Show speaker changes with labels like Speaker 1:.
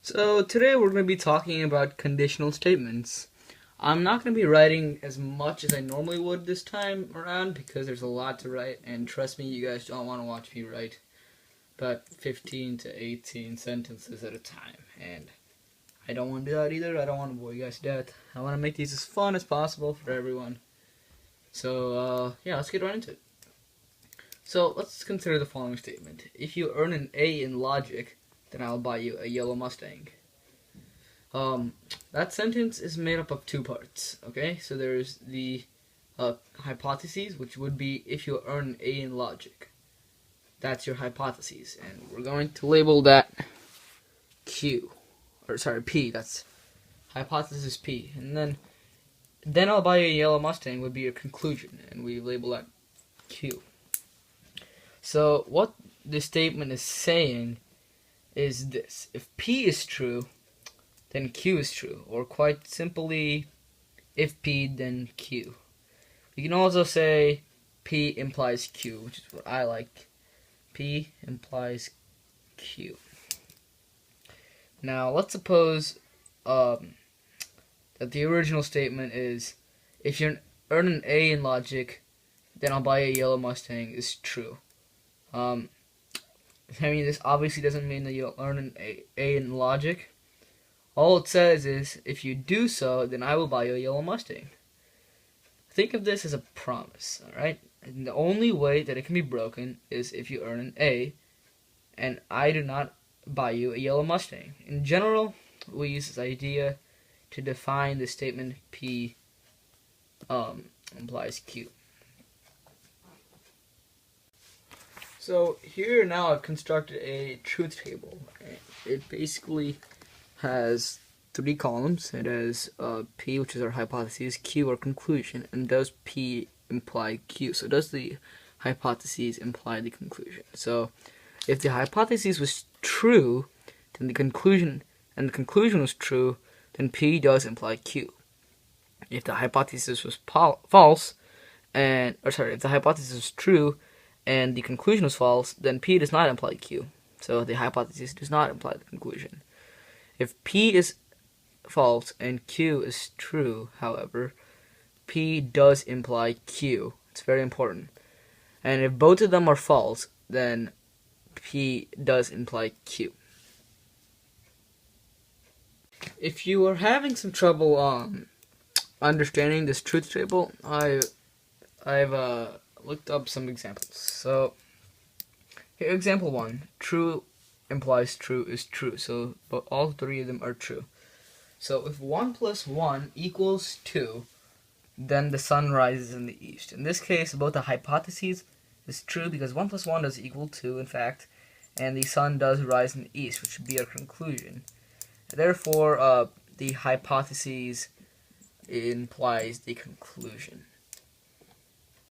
Speaker 1: So today we're going to be talking about conditional statements. I'm not going to be writing as much as I normally would this time around because there's a lot to write, and trust me, you guys don't want to watch me write about 15 to 18 sentences at a time, and I don't want to do that either. I don't want to bore you guys to death. I want to make these as fun as possible for everyone. So yeah, let's get right into it. So let's consider the following statement. If you earn an A in logic, then I'll buy you a yellow Mustang. That sentence is made up of two parts, okay? So there's the hypotheses, which would be if you earn an A in logic. That's your hypotheses, and we're going to label that Q. Or sorry, P, that's hypothesis P. And then I'll buy you a yellow Mustang would be your conclusion, and we label that Q. So what this statement is saying is this: if P is true, then Q is true, or quite simply, if P, then Q. You can also say P implies Q, which is what I like. P implies Q. Now, let's suppose that the original statement is, if you earn an A in logic, then I'll buy a yellow Mustang is true. I mean, this obviously doesn't mean that you'll earn an A in logic. All it says is, if you do so, then I will buy you a yellow Mustang. Think of this as a promise, alright? And the only way that it can be broken is if you earn an A, and I do not buy you a yellow Mustang. In general, we use this idea to define the statement P implies Q. So here now I've constructed a truth table. It basically has three columns. It has P, which is our hypothesis, Q, our conclusion, and does P imply Q? So does the hypothesis imply the conclusion? So if the hypothesis was true, then the conclusion was true, then P does imply Q. If the hypothesis was false, if the hypothesis was true and the conclusion was false, then P does not imply Q. So the hypothesis does not imply the conclusion. If P is false and Q is true, however, P does imply Q. It's very important. And if both of them are false, then P does imply Q. If you are having some trouble understanding this truth table, I've looked up some examples. So here, example 1, true implies true is true. So but all three of them are true. So if 1 plus 1 equals 2, then the sun rises in the east. In this case, both the hypotheses is true because 1 plus 1 does equal 2, in fact, and the sun does rise in the east, which would be our conclusion. Therefore, the hypothesis implies the conclusion.